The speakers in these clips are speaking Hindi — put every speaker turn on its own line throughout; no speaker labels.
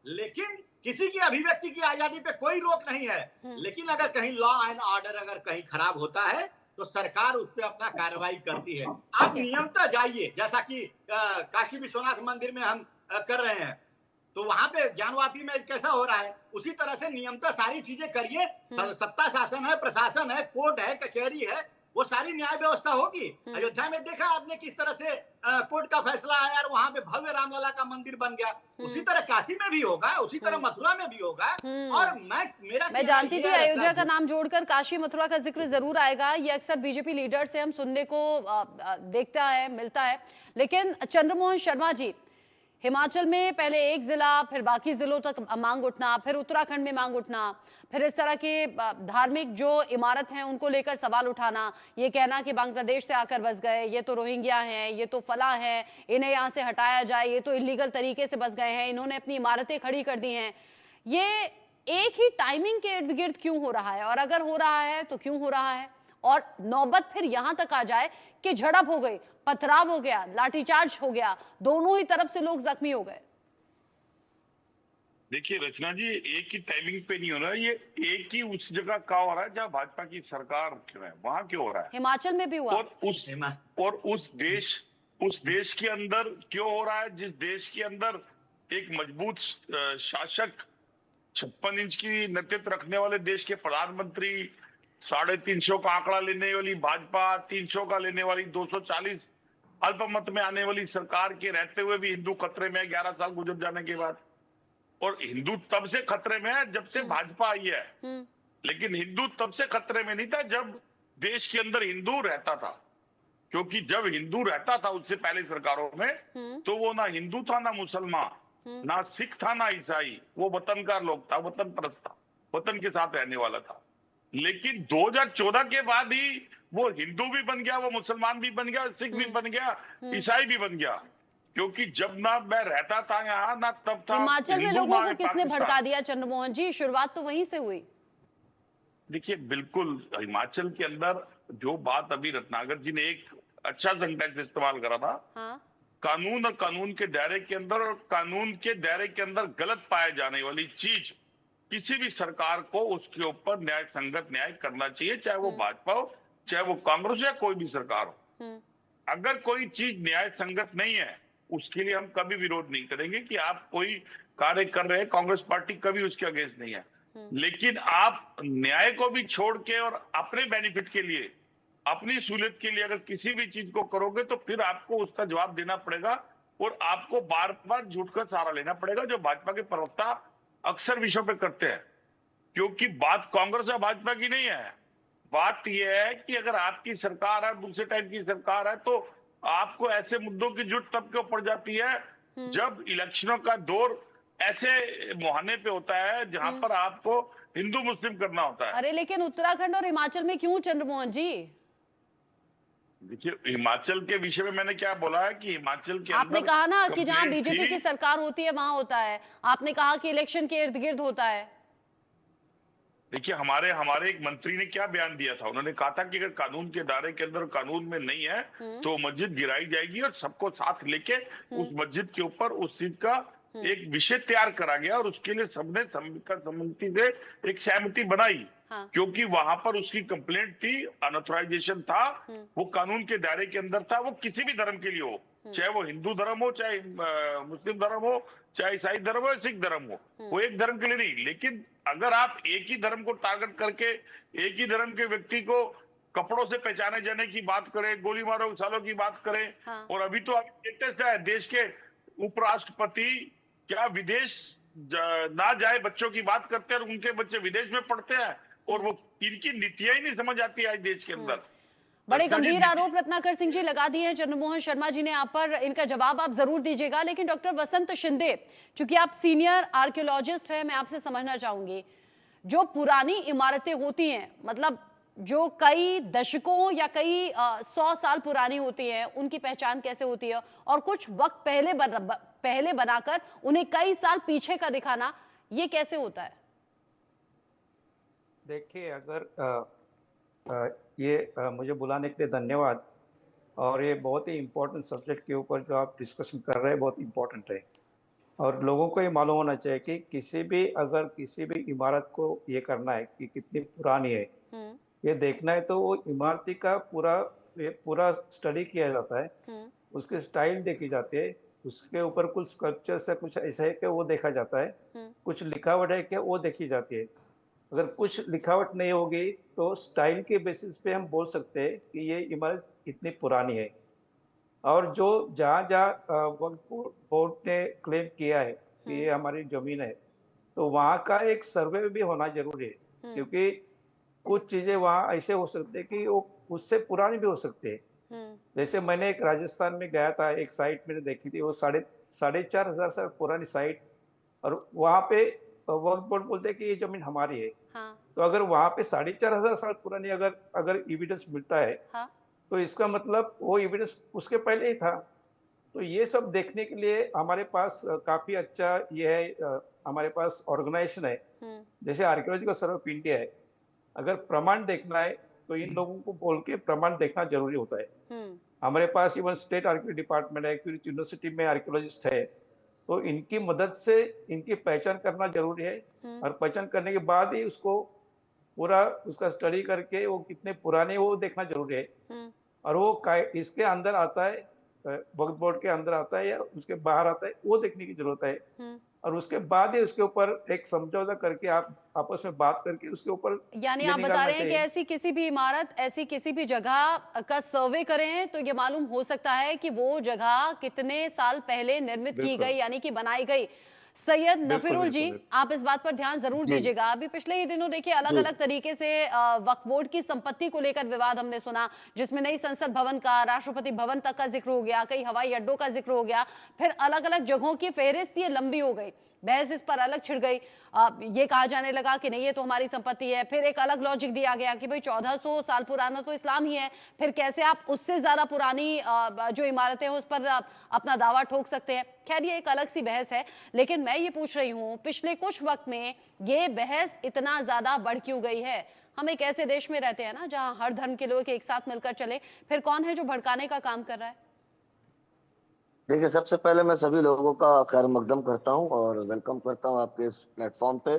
लेकिन किसी की अभिव्यक्ति की आजादी पे कोई रोक नहीं है। लेकिन अगर कहीं लॉ एंड ऑर्डर अगर कहीं खराब होता है तो सरकार उस पर अपना कार्रवाई करती है। आप
ठीक है।
नियमतः जाइए, जैसा कि काशी विश्वनाथ मंदिर में हम कर रहे हैं, तो वहां पे ज्ञानवापी में कैसा हो रहा है, उसी तरह से नियमतः सारी चीजें करिए। सत्ता शासन है, प्रशासन है, कोर्ट है, कचहरी है, वो सारी न्याय व्यवस्था होगी। अयोध्या में देखा आपने किस तरह से कोर्ट का फैसला आया और वहां पे भव्य रामलला का मंदिर बन गया। उसी तरह काशी में भी होगा, उसी तरह मथुरा में भी होगा। और
मैं जानती थी अयोध्या का नाम जोड़कर काशी मथुरा का जिक्र जरूर आएगा। ये अक्सर बीजेपी लीडर से हम सुनने को देखता है, मिलता है। लेकिन चंद्रमोहन शर्मा जी, हिमाचल में पहले एक जिला, फिर बाकी जिलों तक मांग उठना, फिर उत्तराखंड में मांग उठना, फिर इस तरह के धार्मिक जो इमारत हैं उनको लेकर सवाल उठाना, ये कहना कि बांग्लादेश से आकर बस गए, ये तो रोहिंग्या हैं, ये तो फला हैं, इन्हें यहाँ से हटाया जाए, ये तो इलीगल तरीके से बस गए हैं, इन्होंने अपनी इमारतें खड़ी कर दी हैं। ये एक ही टाइमिंग के इर्द गिर्द क्यों हो रहा है, और अगर हो रहा है तो क्यों हो रहा है? और नौबत फिर यहां तक आ जाए कि झड़प हो गई, पथराव हो गया, लाठीचार्ज हो गया, दोनों ही तरफ से लोग जख्मी हो गए।
देखिए रचना जी, एक ही टाइमिंग पे नहीं हो रहा है, ये एक ही उस जगह का हो रहा है जहाँ भाजपा की सरकार क्यों है, वहां क्यों हो रहा है।
हिमाचल में भी हुआ।
और उस देश के अंदर क्यों हो रहा है, जिस देश के अंदर एक मजबूत शासक, 56 इंच की नेतृत्व रखने वाले देश के प्रधानमंत्री, 350 का आंकड़ा लेने वाली भाजपा, 300 का लेने वाली 240 अल्पमत में आने वाली सरकार के रहते हुए भी हिंदू खतरे में 11 साल गुजर जाने के बाद। और हिंदू तब से खतरे में है जब से भाजपा आई है, लेकिन हिंदू तब से खतरे में नहीं था जब देश के अंदर हिंदू रहता था। क्योंकि जब हिंदू रहता था उससे पहले सरकारों में, तो वो ना हिंदू था, ना मुसलमान, ना सिख था, ना ईसाई, वो वतन का लोग था, वतन परस्त था, वतन के साथ रहने वाला था। लेकिन 2014 के बाद ही वो हिंदू भी बन गया, वो मुसलमान भी बन गया, सिख भी बन गया, ईसाई भी बन गया। क्योंकि जब ना मैं रहता था यहाँ, ना तब था
हिमाचल में लोगों को किसने भड़का दिया चंद्रमोहन जी? शुरुआत तो वहीं से हुई।
देखिए बिल्कुल, हिमाचल के अंदर जो बात अभी रत्नाकर जी ने एक अच्छा सेंटेंस इस्तेमाल करा था,
हाँ?
कानून और कानून के दायरे के अंदर, और कानून के दायरे के अंदर गलत पाए जाने वाली चीज किसी भी सरकार को उसके ऊपर न्याय संगत न्याय करना चाहिए, चाहे वो भाजपा हो, चाहे वो कांग्रेस या कोई भी सरकार हो। अगर कोई चीज न्याय संगत नहीं है, उसके लिए हम कभी विरोध नहीं करेंगे कि आप कोई कार्य कर रहे हैं, कांग्रेस पार्टी कभी उसके अगेंस्ट नहीं है। लेकिन आप न्याय को भी छोड़ के और अपने बेनिफिट के लिए, अपनी सहूलियत के लिए अगर किसी भी चीज को करोगे तो फिर आपको उसका जवाब देना पड़ेगा, और आपको बार बार झूठ का सहारा लेना पड़ेगा, जो भाजपा के प्रवक्ता अक्सर विषयों पे करते हैं। क्योंकि बात कांग्रेस या भाजपा की नहीं है, बात यह है कि अगर आपकी सरकार है, दूसरे टाइप की सरकार है, तो आपको ऐसे मुद्दों की जरूरत तब क्यों पड़ जाती है जब इलेक्शनों का दौर ऐसे मुहाने पे होता है जहां पर आपको हिंदू मुस्लिम करना होता है।
अरे लेकिन उत्तराखंड और हिमाचल में क्यों चंद्रमोहन जी?
देखिए हिमाचल के विषय में मैंने क्या बोला है कि हिमाचल के
आपने कहा ना कि जहां बीजेपी की सरकार होती है वहां होता है, आपने कहा कि इलेक्शन के इर्द गिर्द होता है।
देखिए हमारे एक मंत्री ने क्या बयान दिया था, उन्होंने कहा था कि अगर कानून के दायरे के अंदर, कानून में नहीं है तो मस्जिद गिराई जाएगी, और सबको साथ लेके उस मस्जिद के ऊपर उस चीज का एक विषय तैयार करा गया, और उसके लिए सबने सम्मति से एक सहमति बनाई। हाँ। क्योंकि वहां पर उसकी कंप्लेंट थी, अनऑथराइजेशन था, वो कानून के दायरे के अंदर था, वो किसी भी धर्म के लिए हो, चाहे वो हिंदू धर्म हो, चाहे मुस्लिम धर्म हो, चाहे ईसाई धर्म हो, सिख धर्म हो, वो एक धर्म के लिए नहीं। लेकिन अगर आप एक ही धर्म को टारगेट करके एक ही धर्म के व्यक्ति को कपड़ों से पहचाने जाने की बात करें, गोली मारो सालों की बात करें, हाँ। और अभी तो लेटेस्ट है, देश के उपराष्ट्रपति क्या विदेश ना जाए बच्चों की बात करते हैं, और उनके बच्चे विदेश में पढ़ते हैं, और वो इनकी नीतियां ही नहीं समझ आती आज देश के अंदर।
बड़े गंभीर आरोप रत्नाकर सिंह जी लगा दिए हैं चंद्रमोहन शर्मा जी ने आप पर, इनका जवाब आप जरूर दीजिएगा। लेकिन डॉक्टर वसंत शिंदे, चूंकि आप सीनियर आर्कियोलॉजिस्ट हैं, मैं आपसे समझना चाहूंगी, जो पुरानी इमारतें होती हैं, मतलब जो कई दशकों या कई 100 साल पुरानी होती हैं, उनकी पहचान कैसे होती है, और कुछ वक्त पहले बनाकर उन्हें कई साल पीछे का दिखाना, ये कैसे होता है?
देखिए, अगर मुझे बुलाने के लिए धन्यवाद, और ये बहुत ही इम्पोर्टेंट सब्जेक्ट के ऊपर जो आप डिस्कशन कर रहे हैं बहुत इम्पोर्टेंट है। और लोगों को ये मालूम होना चाहिए कि अगर किसी भी इमारत को ये करना है कि कितनी पुरानी है,
हम्म,
ये देखना है, तो वो इमारती का पूरा स्टडी किया जाता है।
हम्म,
उसकी स्टाइल देखी जाती है, उसके ऊपर कुछ स्कल्पचर्स है, कुछ ऐसा है कि वो देखा जाता है,
हम्म,
कुछ लिखावट है क्या वो देखी जाती है। अगर कुछ लिखावट नहीं होगी तो स्टाइल के बेसिस पे हम बोल सकते हैं कि ये इमारत इतनी पुरानी है। और जो जहाँ जहाँ वक्फ बोर्ड ने क्लेम किया है कि
हम्म,
ये हमारी जमीन है, तो वहाँ का एक सर्वे भी होना जरूरी है,
हम्म,
क्योंकि कुछ चीजें वहाँ ऐसे हो सकते हैं कि वो उससे पुरानी भी हो सकती है।
हम्म,
जैसे मैंने एक राजस्थान में गया था, एक साइट मैंने देखी थी, वो साढ़े साढ़े 4,000 साल पुरानी साइट। और वहाँ पे वक्फ बोर्ड बोलते हैं कि ये जमीन हमारी है।
हाँ,
तो अगर वहाँ पे 4,500 साल पुरानी अगर अगर एविडेंस मिलता है,
हाँ,
तो इसका मतलब वो एविडेंस उसके पहले ही था। तो ये सब देखने के लिए हमारे पास काफी अच्छा ये है, हमारे पास ऑर्गेनाइजेशन है,
हम्म,
जैसे आर्कियोलॉजिकल सर्वे ऑफ इंडिया है। अगर प्रमाण देखना है तो इन लोगों को बोल के प्रमाण देखना जरूरी होता है।
हम्म,
हमारे पास इवन स्टेट आर्कियोलॉजी डिपार्टमेंट है, क्यूरिच यूनिवर्सिटी में आर्कियोलॉजिस्ट है, तो इनकी मदद से इनकी पहचान करना जरूरी है।
हम्म,
और पहचान करने के बाद ही उसको पूरा उसका स्टडी करके वो कितने पुराने वो देखना जरूरी है।
हम्म,
और वो इसके अंदर आता है, वक्फ बोर्ड के अंदर आता है या उसके बाहर आता है, वो देखने की जरूरत है।
हम्म।
और उसके बाद ही उसके ऊपर एक समझौता करके आप आपस में बात करके उसके ऊपर
यानी
ये
आप बता
निकालना
रहे हैं कि
चाहिए।
ऐसी किसी भी इमारत, ऐसी किसी भी जगह का सर्वे करें तो ये मालूम हो सकता है कि वो जगह कितने साल पहले निर्मित की
बिल्कुल
गई, यानी कि बनाई गई। सैयद
बिल्कुल
नफीरुल
बिल्कुल
जी,
बिल्कुल।
आप इस बात पर ध्यान जरूर
जी,
दीजिएगा। अभी पिछले ही दिनों देखिए अलग
जी,
अलग तरीके से वक्फ बोर्ड की संपत्ति को लेकर विवाद हमने सुना, जिसमें नई संसद भवन का, राष्ट्रपति भवन तक का जिक्र हो गया, कई हवाई अड्डों का जिक्र हो गया, फिर अलग अलग जगहों की फेहरिस्त ये लंबी हो गई, बहस इस पर अलग छिड़ गई। ये कहा जाने लगा कि नहीं ये तो हमारी संपत्ति है, फिर एक अलग लॉजिक दिया गया कि भाई 1400 साल पुराना तो इस्लाम ही है, फिर कैसे आप उससे ज्यादा पुरानी जो इमारतें हैं उस पर अपना दावा ठोक सकते हैं। खैर ये एक अलग सी बहस है, लेकिन मैं ये पूछ रही हूँ पिछले कुछ वक्त में ये बहस इतना ज्यादा बढ़ क्यों गई है? हम एक ऐसे देश में रहते हैं ना जहां हर धर्म के लोग एक साथ मिलकर चले, फिर कौन है जो भड़काने का काम कर रहा है?
देखिए सबसे पहले मैं सभी लोगों का खैर मकदम करता हूं और वेलकम करता हूं आपके इस प्लेटफॉर्म पे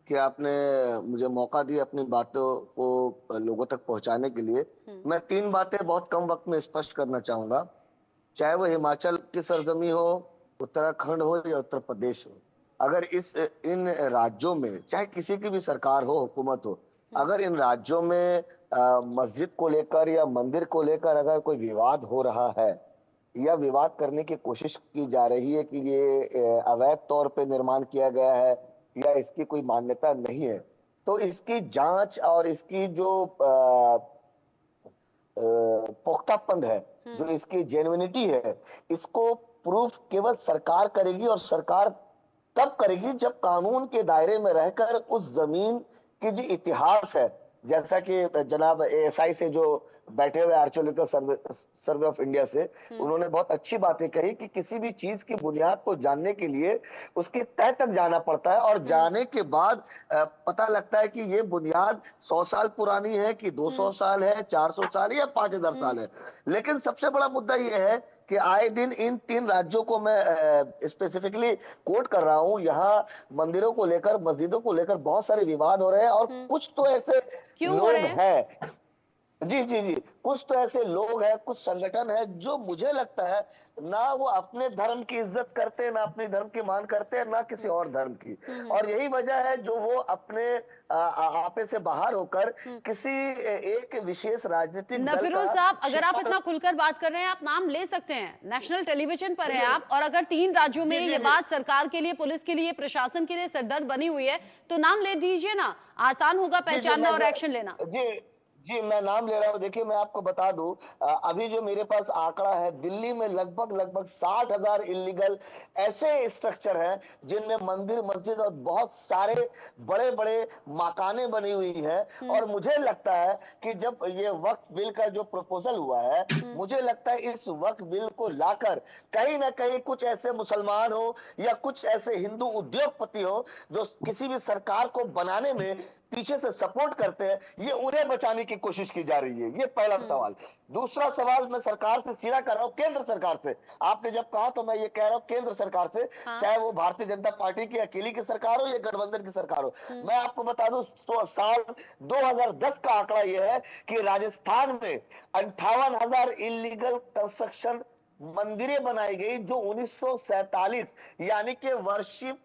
कि आपने मुझे मौका दिया अपनी बातों को लोगों तक पहुंचाने के लिए। मैं तीन बातें बहुत कम वक्त में स्पष्ट करना चाहूंगा, चाहे वो हिमाचल की सरजमी हो, उत्तराखंड हो या उत्तर प्रदेश हो। अगर इन राज्यों में चाहे किसी की भी सरकार हो, हुकूमत हो, अगर इन राज्यों में मस्जिद को लेकर या मंदिर को लेकर अगर कोई विवाद हो रहा है या विवाद करने की कोशिश की जा रही है कि ये अवैध तौर पे निर्माण किया गया है या इसकी कोई मान्यता नहीं है, तो इसकी जांच और इसकी जो पुख्तापन है, जो इसकी जेन्युइनिटी है, इसको प्रूफ केवल सरकार करेगी। और सरकार तब करेगी जब कानून के दायरे में रहकर उस जमीन की जो इतिहास है, जैसा कि जनाब एएसआई से जो बैठे हुए आर्कियोलॉजिकल सर्वे ऑफ इंडिया से उन्होंने बहुत अच्छी बातें कही कि किसी भी चीज की बुनियाद को जानने के लिए उसकी तह तक जाना पड़ता है और जाने के बाद पता लगता है कि ये बुनियाद 100 साल पुरानी है कि 200 साल है, 400 साल है या 5,000 साल है। लेकिन सबसे बड़ा मुद्दा ये है कि आए दिन इन तीन राज्यों को मैं स्पेसिफिकली कोट कर रहा हूं, यहाँ मंदिरों को लेकर, मस्जिदों को लेकर बहुत सारे विवाद हो रहे हैं और कुछ तो ऐसे
क्यों हो रहे
लोग
हैं?
हैं, जी जी जी, कुछ तो ऐसे लोग हैं, कुछ संगठन है जो मुझे लगता है ना वो अपने धर्म की इज्जत करते हैं, ना अपने धर्म की मान करते हैं, ना किसी और धर्म की। और यही वजह है जो वो अपने आपे से बाहर होकर किसी एक विशेष राजनीतिक दल
नफीरुल
का
साहब, अगर आप
शिकार।
इतना खुलकर बात कर रहे हैं, आप नाम ले सकते हैं, नेशनल टेलीविजन पर है आप, और अगर तीन राज्यों में
जी, जी,
ये
जी।
बात सरकार के लिए, पुलिस के लिए, प्रशासन के लिए सरदर्द बनी हुई है, तो नाम ले दीजिए ना, आसान होगा
जी, जी,
पहचानना और एक्शन लेना।
जी जी, मैं नाम ले रहा हूँ। देखिए मैं आपको बता दूं, अभी जो मेरे पास आंकड़ा है, दिल्ली में लगभग 60,000 इलीगल ऐसे स्ट्रक्चर हैं जिनमें मंदिर, मस्जिद और बहुत सारे बड़े बड़े मकाने बनी हुई हैं। और मुझे लगता है कि जब ये वक्फ बिल का जो प्रपोजल हुआ है, मुझे लगता है इस वक्फ बिल को लाकर कहीं ना कहीं कुछ ऐसे मुसलमान हो या कुछ ऐसे हिंदू उद्योगपति हो जो किसी भी सरकार को बनाने में पीछे से सपोर्ट करते हैं, ये उन्हें बचाने की कोशिश की जा रही है। ये पहला सवाल। दूसरा सवाल मैं सरकार से सीधा कर रहा हूँ, केंद्र सरकार से। आपने जब कहा तो मैं ये कह रहा हूँ केंद्र सरकार से, चाहे वो भारतीय जनता पार्टी की अकेली की सरकार हो या गठबंधन की सरकार हो। मैं आपको बता दूं, साल 2010 का आंकड़ा यह है कि राजस्थान में 58,000 इलीगल कंस्ट्रक्शन मंदिरें बनाई गई, जो 1947 यानी कि worship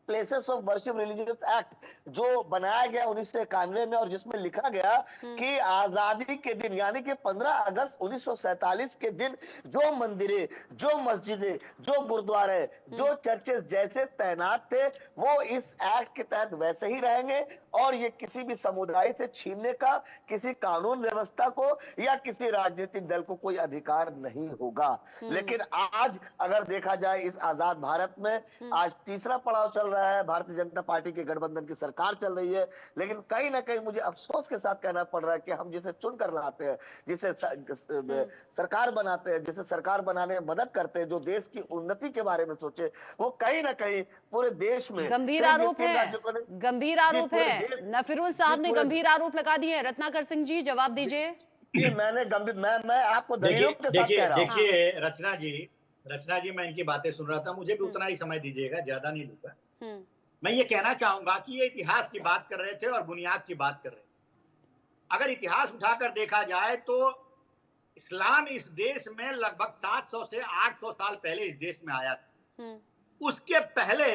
places of worship religious act जो बनाया गया 1991 में, और जिसमें लिखा गया कि आजादी के दिन यानी कि 15 अगस्त 1947 के दिन जो मंदिरें, जो मस्जिदें, जो गुरुद्वारे, जो चर्चेस जैसे तैनात थे, वो इस एक्ट के तहत वैसे ही रहेंगे, और ये किसी भी समुदाय से छीनने का किसी कानून व्यवस्था को या किसी राजनीतिक दल को कोई अधिकार नहीं होगा। लेकिन आज अगर देखा जाए इस आजाद भारत में, आज तीसरा पड़ाव चल रहा है, भारतीय जनता पार्टी के गठबंधन की सरकार चल रही है, लेकिन कहीं ना कहीं मुझे अफसोस के साथ कहना पड़ रहा है कि हम जिसे चुनकर लाते हैं, जिसे सरकार बनाते हैं, जिसे सरकार बनाने में मदद करते हैं, जो देश की उन्नति के बारे में सोचे, वो कहीं ना कहीं पूरे देश में
गंभीर आरोप है, गंभीर आरोप है। नफीरुल साहब ने गंभीर आरोप लगा दिए हैं। रत्नाकर सिंह जी जवाब दीजिए।
मैंने गंभीर मैं आपको दलीलों के साथ कह रहा हूं।
देखिए रचना जी मैं इनकी बातें सुन रहा था, मुझे भी उतना ही समय दीजिएगा, ज्यादा नहीं लूंगा। मैं ये कहना चाहूंगा कि ये इतिहास की बात कर रहे थे और बुनियाद की बात कर रहे थे। अगर इतिहास उठाकर देखा जाए तो इस्लाम इस देश में लगभग 700 से 800 साल पहले इस देश में आया था। उसके पहले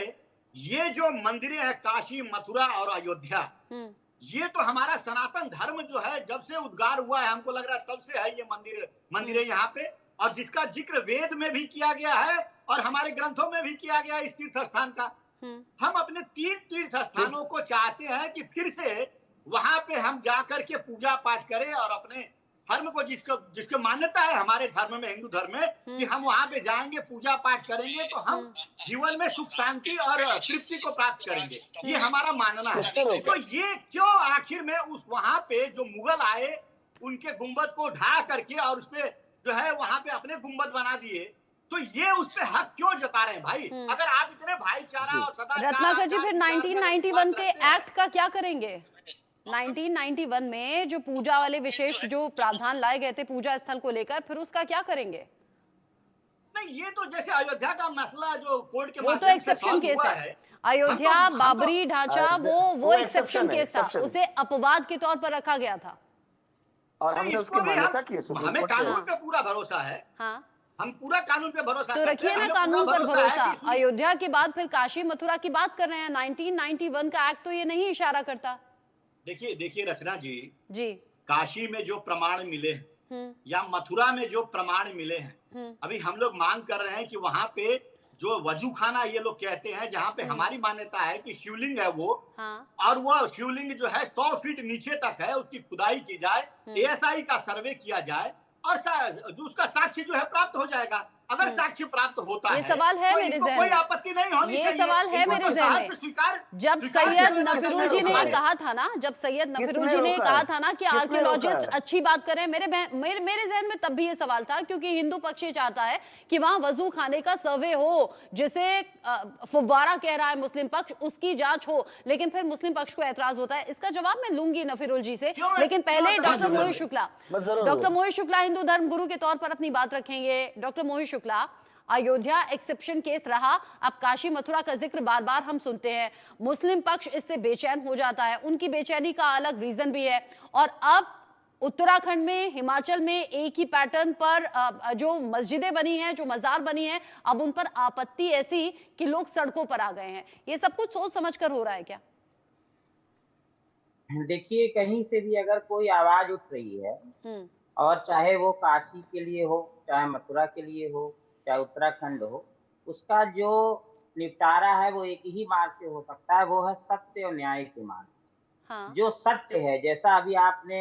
ये जो मंदिरें हैं, काशी, मथुरा और अयोध्या, ये तो हमारा सनातन धर्म जो है जब से उद्गार हुआ है, हमको लग रहा है तब से है ये मंदिरें यहाँ पे, और जिसका जिक्र वेद में भी किया गया है और हमारे ग्रंथों में भी किया गया है इस तीर्थ स्थान का। हम अपने 3 तीर्थ स्थानों को चाहते हैं कि फिर से वहां पे हम जाकर के पूजा पाठ करें और अपने धर्म को, जिसको मान्यता है हमारे धर्म में, हिंदू धर्म में, कि हम वहां पे जाएंगे, पूजा पाठ करेंगे तो हम जीवन में सुख शांति और तृप्ति को प्राप्त करेंगे, ये हमारा मानना है। तो ये क्यों आखिर में उस वहां पे जो मुगल आए, उनके गुंबद को ढा करके और उसपे जो है वहां पे अपने गुंबद बना दिए, तो ये उस पे हक क्यों जता रहे हैं भाई? अगर आप इतने भाईचारा और सदाचार,
रत्नाकर जी फिर 1991 के एक्ट का क्या करेंगे? 1991 में जो पूजा वाले विशेष जो प्रावधान लाए गए थे पूजा स्थल को लेकर, फिर उसका क्या करेंगे?
नहीं, ये तो जैसे अयोध्या का मसला जो कोर्ट के
वो तो एक्सेप्शन केस है। अयोध्या बाबरी ढांचा वो एक्सेप्शन केस था, उसे अपवाद के तौर पर रखा गया था
और हमने उसकी मान्यता की।
हमें कानून पे पूरा भरोसा है।
हाँ,
हम पूरा कानून पे भरोसा
तो रखिए ना कानून पर भरोसा। अयोध्या के बाद फिर काशी मथुरा की बात कर रहे हैं। 1991 का एक्ट तो ये नहीं इशारा करता।
देखिए रचना जी,
काशी
में जो प्रमाण मिले हैं या मथुरा में जो प्रमाण मिले हैं, अभी हम लोग मांग कर रहे हैं कि वहां पे जो वजू खाना ये लोग कहते हैं, जहाँ पे हमारी मान्यता है कि शिवलिंग है वो, और वो शिवलिंग जो है 100 फीट नीचे तक है, उसकी खुदाई की जाए, ASI का सर्वे किया जाए और उसका साक्ष्य जो है प्राप्त हो जाएगा। अगर साक्ष्य प्राप्त होता
ये सवाल है
तो
मेरे ज़हन में,
कोई आपत्ति नहीं होनी चाहिए।
ये सवाल है मेरे ज़हन में। जब सैयद नफीरुल जी ने कहा था ना, कि आर्कियोलॉजिस्ट अच्छी बात करें, मेरे ज़हन में तब भी ये सवाल था, क्योंकि हिंदू पक्ष ये चाहता है कि वहां वजू खाने का सर्वे हो, जिसे फुव्वारा कह रहा है मुस्लिम पक्ष, उसकी जांच हो। लेकिन फिर मुस्लिम पक्ष को ऐतराज होता है। इसका जवाब मैं लूंगी नफीरुल जी से, लेकिन पहले डॉक्टर मोहित शुक्ला हिंदू धर्म गुरु के तौर पर अपनी बात रखेंगे। डॉक्टर मोहित शुक्ला, अयोध्या एक्सेप्शन केस रहा, अब काशी मथुरा का जिक्र बार बार हम सुनते हैं, मुस्लिम पक्ष इससे बेचैन हो जाता है, उनकी बेचैनी का अलग रीजन भी है। और अब उत्तराखंड में, हिमाचल में एक ही पैटर्न पर जो मस्जिदें बनी हैं, जो मजार बनी हैं, अब उन पर आपत्ति ऐसी कि लोग सड़कों पर आ गए हैं। ये सब कुछ सोच समझकर हो रहा है क्या?
देखिए, कहीं से भी अगर कोई आवाज उठ रही है, और चाहे वो काशी के लिए हो, चाहे मथुरा के लिए हो, चाहे उत्तराखंड हो, उसका जो निपटारा है वो एक ही मार्ग से हो सकता है, वो है सत्य और न्याय के मार्ग। जो सत्य है, जैसा अभी आपने